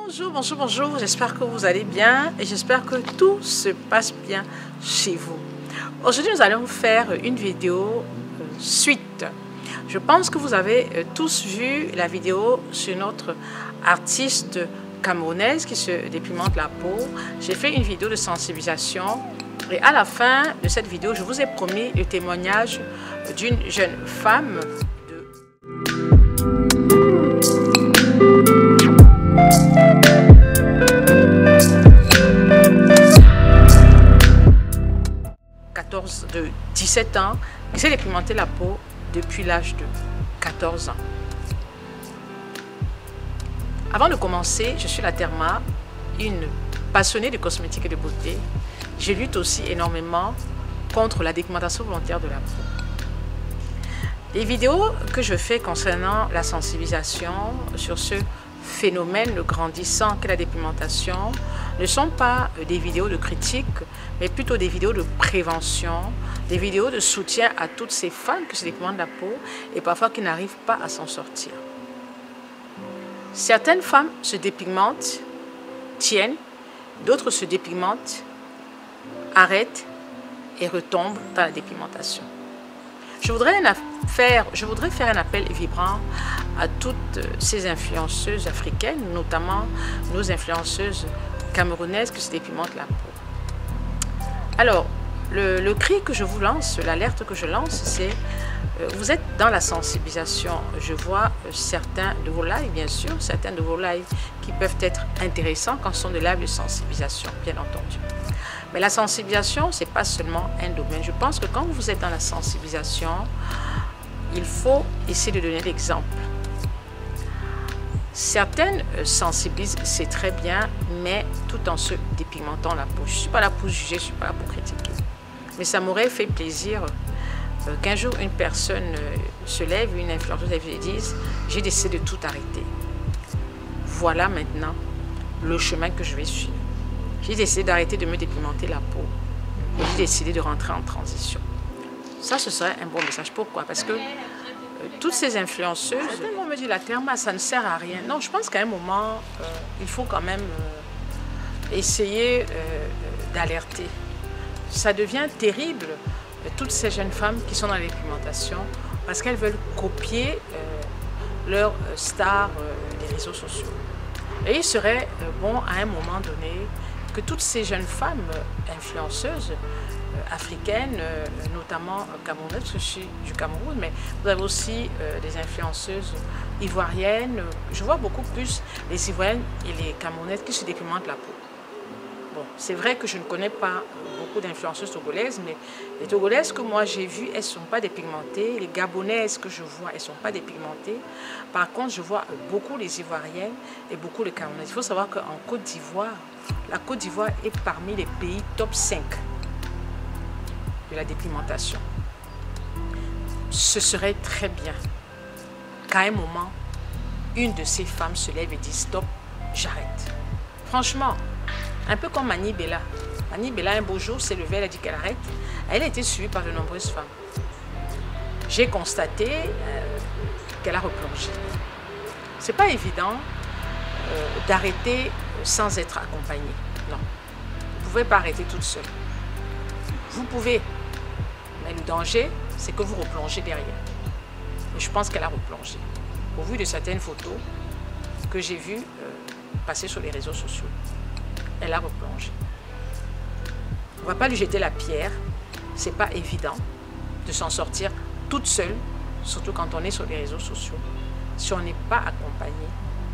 Bonjour, bonjour, bonjour, j'espère que vous allez bien et j'espère que tout se passe bien chez vous. Aujourd'hui, nous allons faire une vidéo suite. Je pense que vous avez tous vu la vidéo sur notre artiste camerounaise qui se dépigmente la peau. J'ai fait une vidéo de sensibilisation et à la fin de cette vidéo, je vous ai promis le témoignage d'une jeune femme de 17 ans qui s'est dépigmenté la peau depuis l'âge de 14 ans. Avant de commencer, je suis la Therma, une passionnée de cosmétiques et de beauté. Je lutte aussi énormément contre la dépigmentation volontaire de la peau. Les vidéos que je fais concernant la sensibilisation sur ce phénomène grandissant qu'est la dépigmentation ne sont pas des vidéos de critique, mais plutôt des vidéos de prévention, des vidéos de soutien à toutes ces femmes qui se dépigmentent la peau et parfois qui n'arrivent pas à s'en sortir. Certaines femmes se dépigmentent, tiennent, d'autres se dépigmentent, arrêtent et retombent dans la dépigmentation. Je voudrais faire un appel vibrant à toutes ces influenceuses africaines, notamment nos influenceuses camerounaises qui se dépigmentent la peau. Alors, le cri que je vous lance, l'alerte que je lance, c'est vous êtes dans la sensibilisation. Je vois certains de vos lives, bien sûr, certains de vos lives qui peuvent être intéressants quand ce sont des lives de sensibilisation, bien entendu. Mais la sensibilisation, ce n'est pas seulement un domaine. Je pense que quand vous êtes dans la sensibilisation, il faut essayer de donner l'exemple. Certaines sensibilisent, c'est très bien, mais tout en se dépigmentant la peau. Je ne suis pas là pour juger, je ne suis pas là pour critiquer. Mais ça m'aurait fait plaisir qu'un jour une personne se lève, une influenceuse et dise « J'ai décidé de tout arrêter. Voilà maintenant le chemin que je vais suivre. J'ai décidé d'arrêter de me dépigmenter la peau. Et j'ai décidé de rentrer en transition. » Ça, ce serait un bon message. Pourquoi? Parce que toutes ces influenceuses, certains vont me dire la Therma, ça ne sert à rien. Non, je pense qu'à un moment, il faut quand même essayer d'alerter. Ça devient terrible, toutes ces jeunes femmes qui sont dans la dépigmentation, parce qu'elles veulent copier leurs stars des réseaux sociaux. Et il serait bon à un moment donné que toutes ces jeunes femmes influenceuses africaines, notamment camerounaises, parce que je suis du Cameroun, mais vous avez aussi des influenceuses ivoiriennes. Je vois beaucoup plus les ivoiriennes et les camerounaises qui se dépigmentent la peau. Bon, c'est vrai que je ne connais pas beaucoup d'influenceuses togolaises, mais les togolaises que moi j'ai vues, elles ne sont pas dépigmentées. Les gabonaises que je vois, elles ne sont pas dépigmentées. Par contre, je vois beaucoup les ivoiriennes et beaucoup les camerounaises. Il faut savoir qu'en Côte d'Ivoire, la Côte d'Ivoire est parmi les pays top 5 de la dépigmentation. Ce serait très bien qu'à un moment, une de ces femmes se lève et dise stop, j'arrête. Franchement, un peu comme Mani Bella. Mani Bella, un beau jour, s'est levée, elle a dit qu'elle arrête. Elle a été suivie par de nombreuses femmes. J'ai constaté qu'elle a replongé. Ce n'est pas évident d'arrêter sans être accompagnée. Non. Vous ne pouvez pas arrêter toute seule. Vous pouvez. Mais le danger, c'est que vous replongez derrière. Et je pense qu'elle a replongé. Au vu de certaines photos que j'ai vues passer sur les réseaux sociaux. Elle a replongé. On ne va pas lui jeter la pierre. Ce n'est pas évident de s'en sortir toute seule, surtout quand on est sur les réseaux sociaux. Si on n'est pas accompagné,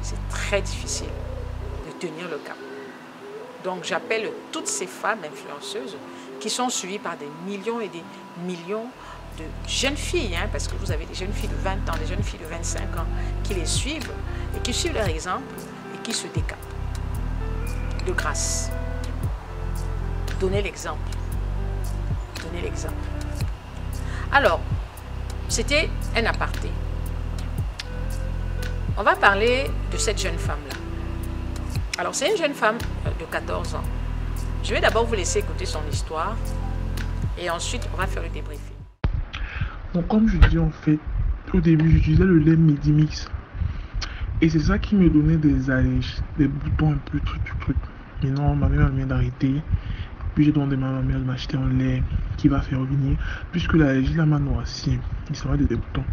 c'est très difficile de tenir le cap. Donc j'appelle toutes ces femmes influenceuses qui sont suivies par des millions et des millions de jeunes filles, hein, parce que vous avez des jeunes filles de 20 ans, des jeunes filles de 25 ans qui les suivent et qui suivent leur exemple et qui se décapent. De grâce. Donnez l'exemple. Donnez l'exemple. Alors, c'était un aparté. On va parler de cette jeune femme-là. Alors, c'est une jeune femme de 14 ans. Je vais d'abord vous laisser écouter son histoire et ensuite, on va faire le débriefing. Donc, comme je dis en fait, au début, j'utilisais le lait Medimix. Et c'est ça qui me donnait des allergies, des boutons un peu truc. Maintenant, ma mère vient d'arrêter. Puis j'ai demandé à ma mère de m'acheter un lait qui va faire revenir. Puisque l'allergie là m'a noirci, il s'en va des boutons.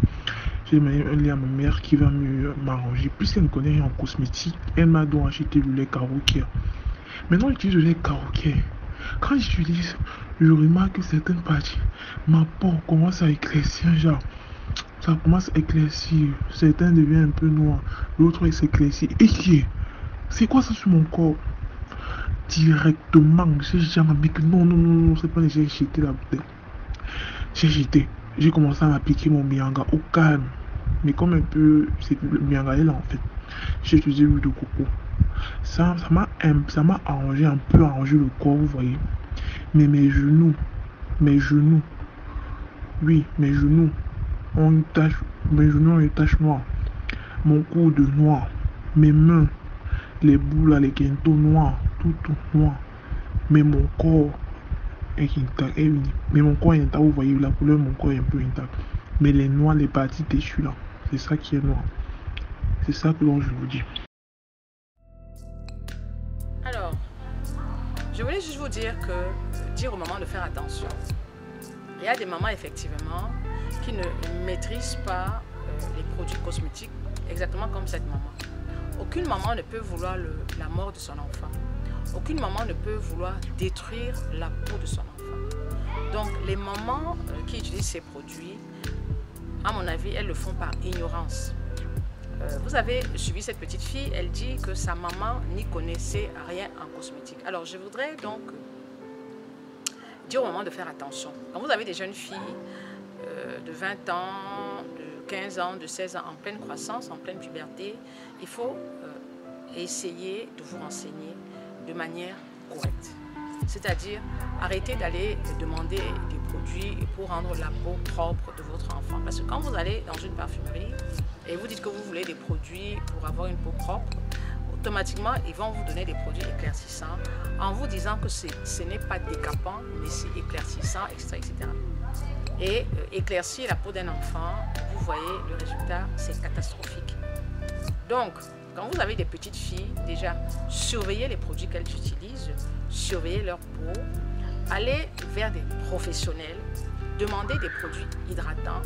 J'ai demandé un lait à ma mère qui va mieux m'arranger. Puisqu'elle ne connaît rien en cosmétique, elle m'a donc acheté le lait Carocaire. Maintenant, j'utilise le lait Carocaire. Quand j'utilise, je remarque que certaines parties, ma peau commence à éclaircir, genre. Ça commence à éclaircir. Certains deviennent un peu noirs, l'autre s'éclaircit. Et qui est? C'est quoi ça sur mon corps? Directement, j'ai jamais que non, c'est pas les j'ai jeté la bouteille. J'ai jeté. J'ai commencé à m'appliquer mon mianga au calme. Mais comme un peu, c'est le mianga est là en fait. J'ai utilisé l'huile de coco. Ça m'a arrangé un peu, arrangé le corps, vous voyez. Mais mes genoux, oui, mes genoux ont une tache, mes genoux ont une tache noire. Mon coude noir, mes mains, les boules là, les quintos noirs, tout noir. Mais mon corps est intact. Mais mon corps est intact, vous voyez la couleur, mon corps est un peu intact. Mais les noirs, les parties tissus là, c'est ça qui est noir. C'est ça que je vous dis. Alors, je voulais juste vous dire aux mamans de faire attention. Il y a des mamans effectivement qui ne maîtrisent pas les produits cosmétiques exactement comme cette maman. Aucune maman ne peut vouloir la mort de son enfant. Aucune maman ne peut vouloir détruire la peau de son enfant. Donc les mamans qui utilisent ces produits, à mon avis, elles le font par ignorance. Vous avez suivi cette petite fille, elle dit que sa maman n'y connaissait rien en cosmétique. Alors je voudrais donc dire aux mamans de faire attention. Quand vous avez des jeunes filles de 20 ans, de 15 ans, de 16 ans, en pleine croissance, en pleine puberté, il faut essayer de vous renseigner de manière correcte. C'est-à-dire, arrêtez d'aller demander des produits pour rendre la peau propre de votre enfant. Parce que quand vous allez dans une parfumerie et vous dites que vous voulez des produits pour avoir une peau propre, automatiquement, ils vont vous donner des produits éclaircissants en vous disant que ce n'est pas décapant, mais c'est éclaircissant, etc. Et éclaircir la peau d'un enfant, vous voyez, le résultat, c'est catastrophique. Donc, quand vous avez des petites filles, déjà, surveillez les produits qu'elles utilisent, surveillez leur peau, allez vers des professionnels, demandez des produits hydratants,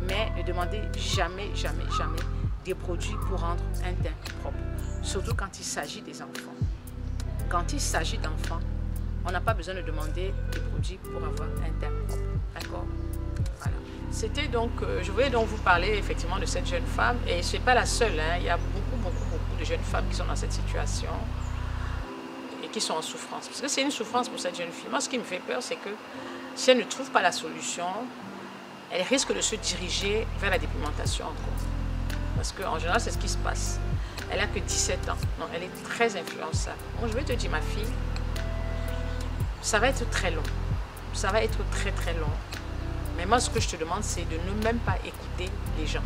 mais ne demandez jamais des produits pour rendre un teint propre, surtout quand il s'agit des enfants. Quand il s'agit d'enfants, on n'a pas besoin de demander des produits pour avoir un teint propre, d'accord? Voilà. C'était donc, je voulais donc vous parler effectivement de cette jeune femme, et ce n'est pas la seule, hein. Il y a beaucoup de jeunes femmes qui sont dans cette situation et qui sont en souffrance. Parce que c'est une souffrance pour cette jeune fille. Moi, ce qui me fait peur, c'est que si elle ne trouve pas la solution, elle risque de se diriger vers la dépigmentation encore. Parce qu'en général, c'est ce qui se passe. Elle n'a que 17 ans. Donc, elle est très influençable. Bon, je vais te dire, ma fille, ça va être très long. Ça va être très long. Mais moi, ce que je te demande, c'est de ne même pas écouter les gens.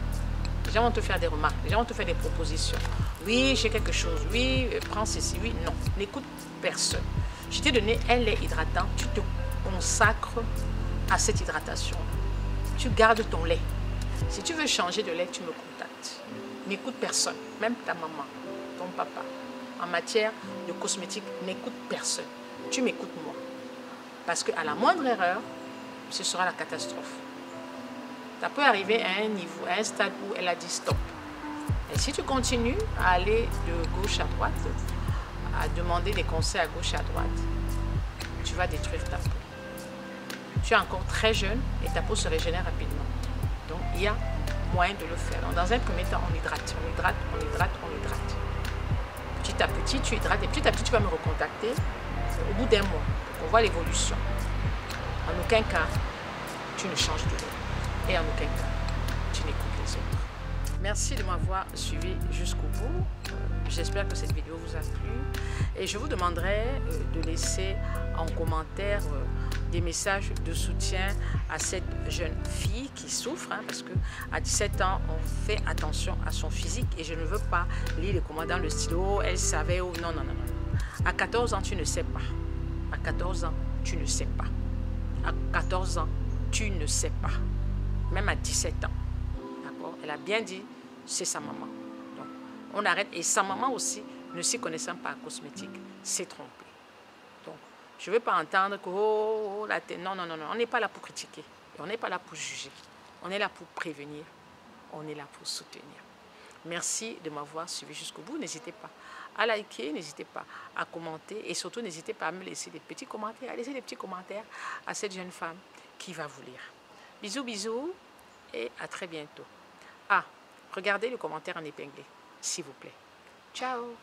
Les gens vont te faire des remarques, les gens vont te faire des propositions. Oui, j'ai quelque chose, oui, prends ceci, oui, non. N'écoute personne. Je t'ai donné un lait hydratant, tu te consacres à cette hydratation. Tu gardes ton lait. Si tu veux changer de lait, tu me contactes. N'écoute personne, même ta maman, ton papa. En matière de cosmétique, n'écoute personne. Tu m'écoutes moi. Parce qu'à la moindre erreur, ce sera la catastrophe. Ça peut arriver à un niveau, à un stade où elle a dit stop. Et si tu continues à aller de gauche à droite, à demander des conseils à gauche à droite, tu vas détruire ta peau. Tu es encore très jeune et ta peau se régénère rapidement. Donc il y a moyen de le faire. Donc, dans un premier temps, on hydrate. Petit à petit, tu hydrates et petit à petit, tu vas me recontacter au bout d'un mois pour voir l'évolution. En aucun cas, tu ne changes de lait. Et en aucun cas, tu n'écoutes les autres. Merci de m'avoir suivi jusqu'au bout. J'espère que cette vidéo vous a plu. Et je vous demanderai de laisser en commentaire des messages de soutien à cette jeune fille qui souffre. Parce qu'à 17 ans, on fait attention à son physique. Et je ne veux pas lire les commentaires dans le stylo. Elle savait ou non. À 14 ans, tu ne sais pas. À 14 ans, tu ne sais pas. À 14 ans, tu ne sais pas. Même à 17 ans. D'accord? Elle a bien dit, c'est sa maman. Donc, On arrête. Et sa maman aussi, ne s'y connaissant pas en cosmétique, s'est trompée. Donc, je ne veux pas entendre que la tête. Non, non, non, non. On n'est pas là pour critiquer. On n'est pas là pour juger. On est là pour prévenir. On est là pour soutenir. Merci de m'avoir suivi jusqu'au bout. N'hésitez pas à liker, n'hésitez pas à commenter et surtout n'hésitez pas à me laisser des petits commentaires, à laisser des petits commentaires à cette jeune femme qui va vous lire. Bisous, bisous et à très bientôt. Ah, regardez le commentaire en épinglé, s'il vous plaît. Ciao!